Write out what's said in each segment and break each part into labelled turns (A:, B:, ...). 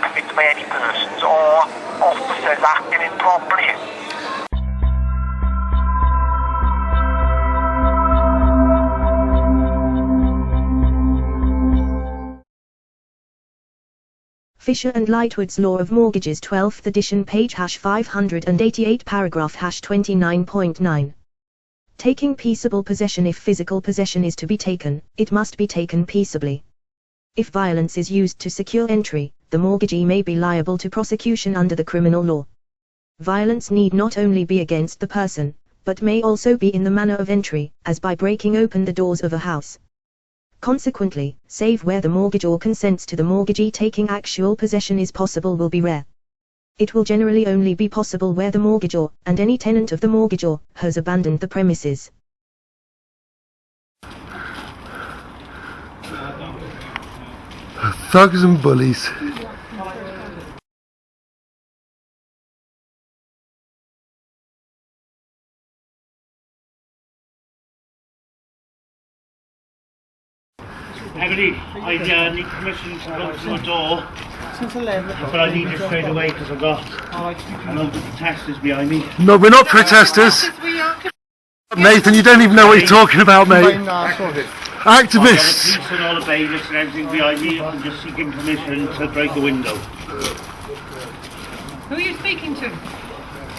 A: committed by any persons or officers acting improperly.
B: Fisher and Lightwood's Law of Mortgages 12th edition page #588 paragraph #29.9. Taking peaceable possession. If physical possession is to be taken, it must be taken peaceably. If violence is used to secure entry, the mortgagee may be liable to prosecution under the criminal law. Violence need not only be against the person, but may also be in the manner of entry, as by breaking open the doors of a house. Consequently, save where the mortgagor consents to the mortgagee taking actual possession is possible will be rare. It will generally only be possible where the mortgagor, and any tenant of the mortgagor, has abandoned the premises.
C: Thugs and bullies.
D: Emily, I need permission to go through a door. Since 11. But I need it straight away because I've got a number of protesters behind me.
C: No, we're not protesters. Nathan, you don't even know what you're talking about, mate. Activists.
D: I've got the police and all the bailiffs and everything behind me. I'm just seeking permission to break the window.
E: Who are you speaking to?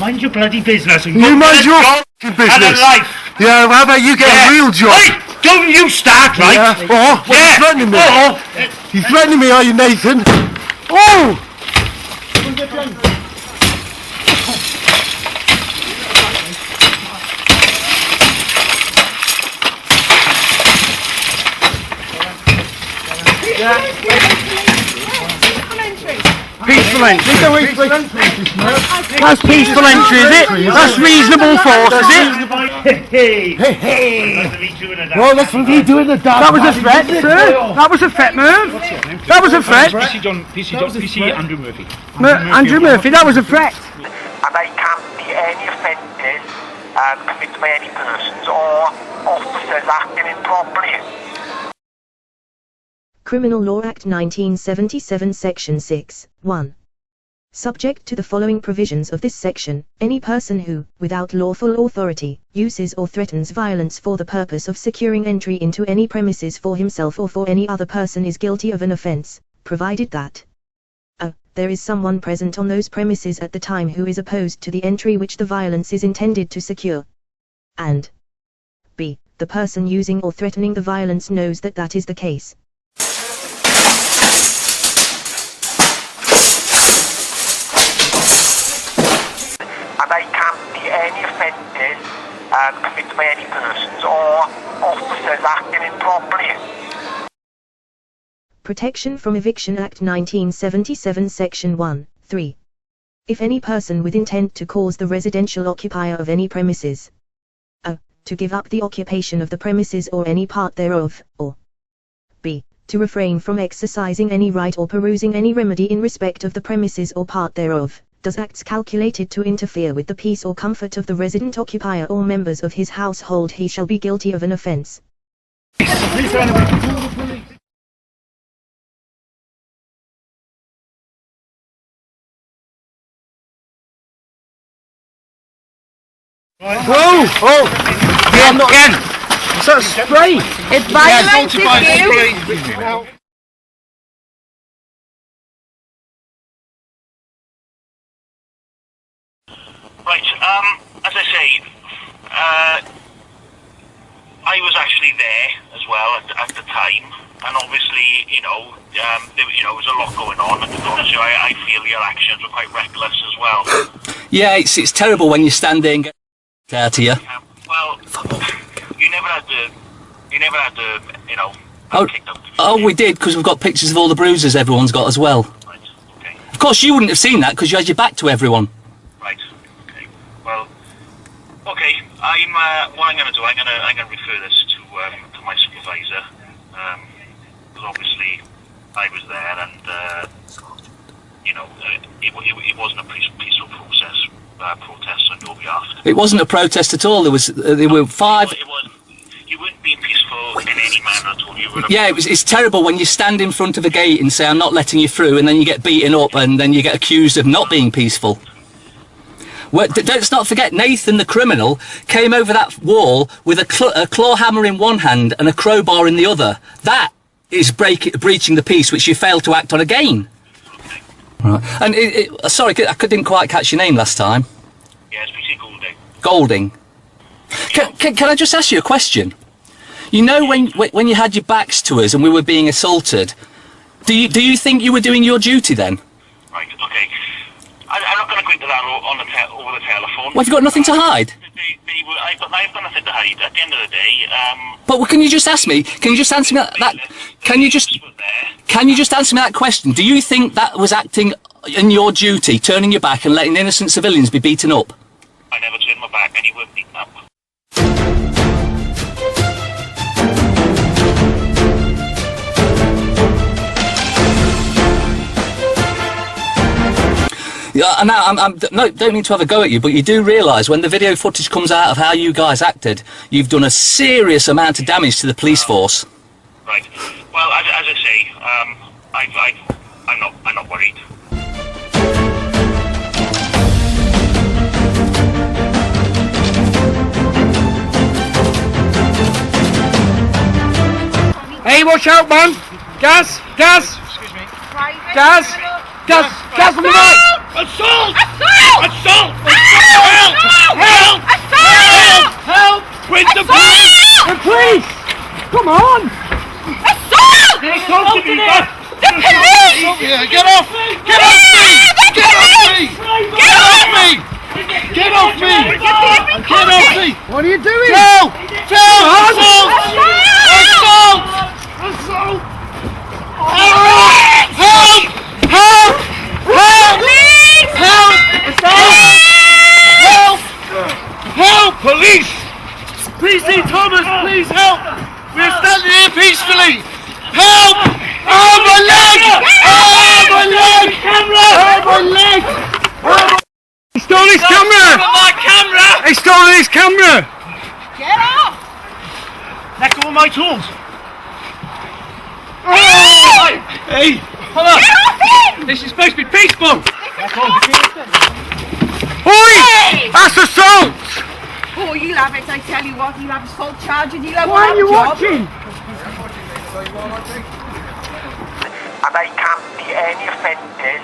D: Mind your bloody business. And
C: you mind your business.
D: And a life.
C: Yeah, how about you get a real job?
D: Hey, don't you start, right?
C: Yeah. Oh, what, you threatening me? You threatening me, are you, Nathan? Oh!
D: Peaceful entry. That's peaceful entry, is it? That's reasonable force, is it? Hey, hey, hey.
C: Well, that's what you doing the dance.
D: That was a threat, sir. That was a threat, move. That was a threat.
F: PC Andrew Murphy.
D: Andrew Murphy, that was a threat.
A: And they can't be any offences committed by any persons or officers acting improperly.
B: Criminal Law Act 1977 Section 6, 1. Subject to the following provisions of this section, any person who, without lawful authority, uses or threatens violence for the purpose of securing entry into any premises for himself or for any other person is guilty of an offence, provided that a. There is someone present on those premises at the time who is opposed to the entry which the violence is intended to secure, and b. The person using or threatening the violence knows that that is the case.
A: And they can't be any offences committed by any persons or officers acting improperly.
B: Protection from Eviction Act 1977 Section 1, 3. If any person with intent to cause the residential occupier of any premises a. To give up the occupation of the premises or any part thereof, or b. To refrain from exercising any right or perusing any remedy in respect of the premises or part thereof, does acts calculated to interfere with the peace or comfort of the resident occupier or members of his household, he shall be guilty of an offence.
C: Whoa! Oh!
D: Yeah, not again!
C: Is that spray?
E: It's violence, it's you!
A: Right, as I say, I was actually there as well at the time, and obviously, there was a lot going on, and to be honest with you, I feel your actions were quite reckless as well.
F: Yeah, it's terrible when you stand there and get out of you.
A: Well, you never had to, kicked out.
F: Oh, we did, because we've got pictures of all the bruises everyone's got as well.
A: Right, okay.
F: Of course, you wouldn't have seen that because you had your back to everyone.
A: Right, okay. Well, okay. What I'm going to do, I'm going to refer this to my supervisor, because obviously I was there, and it wasn't a peaceful protest on your behalf.
F: It wasn't a protest at all. There were five.
A: It wasn't. You weren't being peaceful. in any manner at all.
F: Yeah, it's terrible when you stand in front of a gate and say, I'm not letting you through, and then you get beaten up, and then you get accused of not being peaceful. Well, let's not forget, Nathan, the criminal, came over that wall with a claw hammer in one hand and a crowbar in the other. That is breaching the peace, which you failed to act on again. Right. And sorry, I didn't quite catch your name last time.
A: Yeah, it's PC Golding.
F: Golding. Can I just ask you a question? You know, when you had your backs to us and we were being assaulted, do you think you were doing your duty then?
A: Right. Okay. I'm not going to go into that over the telephone.
F: Well, have you got nothing to hide?
A: I've got nothing to hide. At the end of the day,
F: But can you just ask me? Can you just answer me that? Can you just answer me that question? Do you think that was acting in your duty, turning your back and letting innocent civilians be beaten up?
A: I never turned my back and you were beaten up.
F: Yeah, and now no, don't mean to have a go at you, but you do realise when the video footage comes out of how you guys acted, you've done a serious amount of damage to the police force.
A: Right. Well, as I say, I'm not worried.
D: Hey, watch out, man! Gaz!
A: Excuse me.
D: Gaz on the right!
A: Assault!
E: Assault!
A: Assault!
E: Assault!
A: Help!
E: Assault!
A: Help! With the police!
D: The police! Come on!
E: Assault!
A: They're assaulting me!
E: The police!
A: Get off! Get off me! Get off me! Get off me! Get off me! Get off me!
D: What are you doing?
A: Help! Help! Assault! Assault! Assault! Help! Help! Help! Help! Help! Help! Police! PC Thomas, please help! We're standing here peacefully! Help! Oh, my leg! Oh, my leg! Oh, my leg!
D: He stole his camera!
A: My camera!
D: He stole his camera!
E: Get off!
A: Let go of my tools!
D: Hey!
A: Hold on!
E: Get off him!
A: This is supposed to be peaceful!
D: Oi!
E: Hey!
D: That's assault!
E: Oh, you'll have it, I tell you what, you'll have assault charge and you'll have
D: Why are you
E: job.
D: watching?
G: And I can't see any offences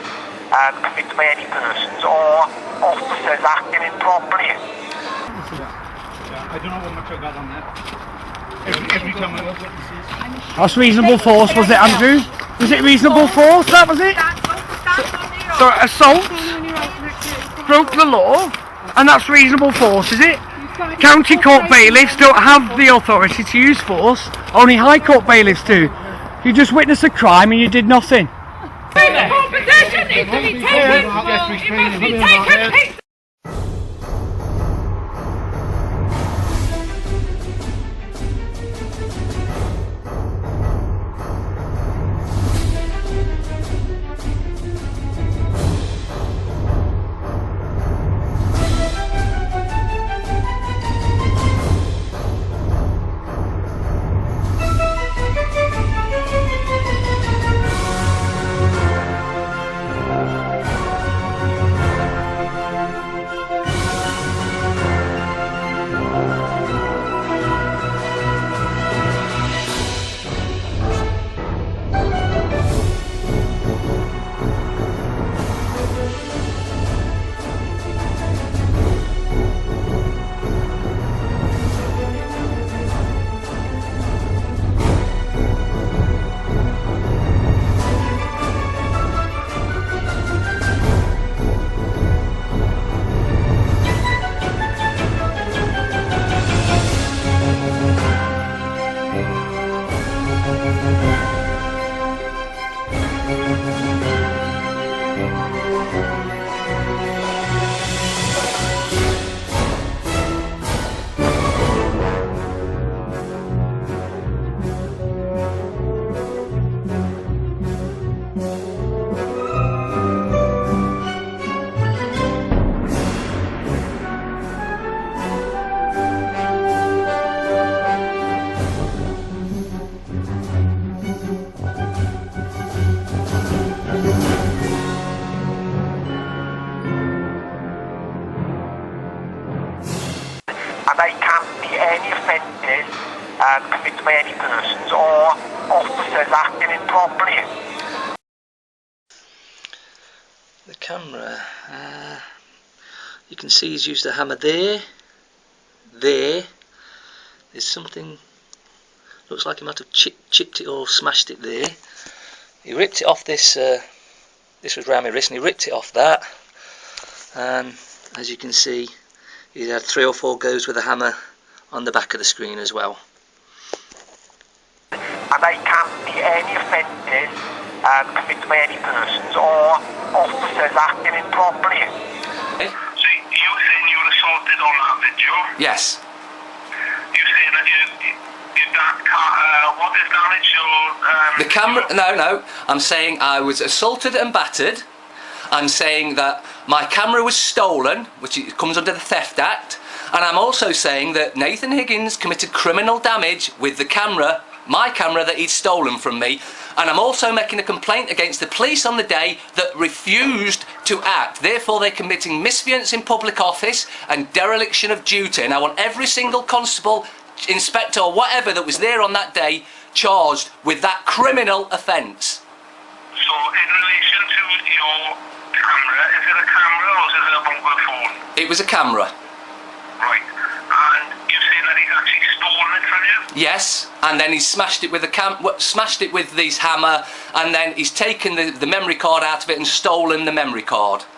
G: committed by any persons or officers acting improperly.
A: I don't know what much I got on that. Every time I look at
D: That's reasonable force, was it, Andrew? Was it reasonable force? That was it? So assault, broke the law, and that's reasonable force, is it? County court bailiffs don't have the authority to use force. Only High Court bailiffs do. You just witnessed a crime and you did nothing.
E: Competition is to be taken. It must be taken.
G: and I can't see any offences committed by any persons or officers acting improperly.
F: The camera, you can see he's used a hammer there. There's something, looks like he might have chipped it or smashed it there. He ripped it off this, this was round my wrist, and he ripped it off that. And as you can see, he's had 3 or 4 goes with a hammer on the back of the screen as well.
G: And I can't see any offences committed by any persons or officers acting improperly.
A: So you saying you were assaulted on that video?
F: Yes.
A: You saying that what is damage your...
F: The camera, no, I'm saying I was assaulted and battered. I'm saying that my camera was stolen, which comes under the Theft Act. And I'm also saying that Nathan Higgins committed criminal damage with the camera, my camera, that he'd stolen from me. And I'm also making a complaint against the police on the day that refused to act. Therefore, they're committing misfeasance in public office and dereliction of duty. And I want every single constable, inspector or whatever that was there on that day charged with that criminal offence.
A: So in relation to your camera, is it a camera or is it a mobile phone?
F: It was a camera.
A: Right. And you're saying that he's actually stolen it from you?
F: Yes, and then he smashed it with smashed it with this hammer, and then he's taken the memory card out of it and stolen the memory card.
A: And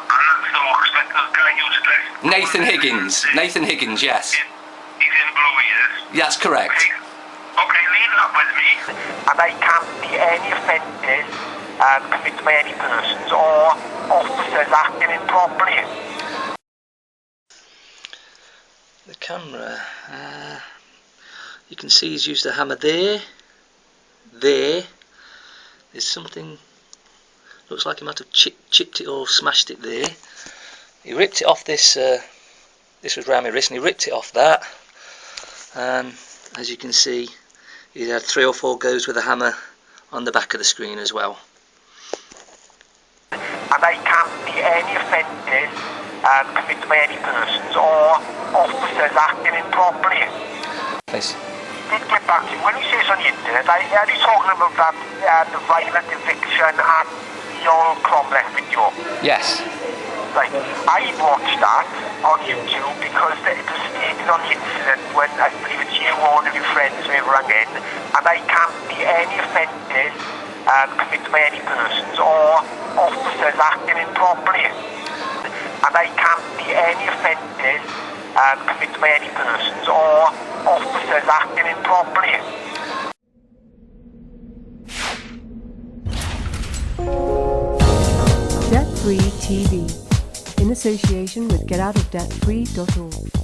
A: that's the suspect, the guy you suspect?
F: Nathan Higgins. Nathan Higgins, yes.
A: He's in blue, he is?
F: That's correct.
A: Okay, leave that with me.
G: And I can't see any offences committed by any persons or officers acting improperly.
F: The camera, you can see he's used a hammer there. There's something, looks like he might have chipped it or smashed it there. He ripped it off this, this was round my wrist, and he ripped it off that. And as you can see, he's had 3 or 4 goes with a hammer on the back of the screen as well.
G: And I can't see any offences committed by any persons or officers acting improperly.
F: Please.
G: Did get back to you. When you say it's on the internet, are you talking about that the violent eviction and your Cromlech video?
F: Yes.
G: Right. I watched that on YouTube because it was stated on the incident when I believe it's you or one of your friends may have rang in, and I can't see any offences committed by any persons or officers acting improperly. And I can't see any offences committed by any persons or officers acting improperly.
H: Debt Free TV, in association with GetOutOfDebtFree.org.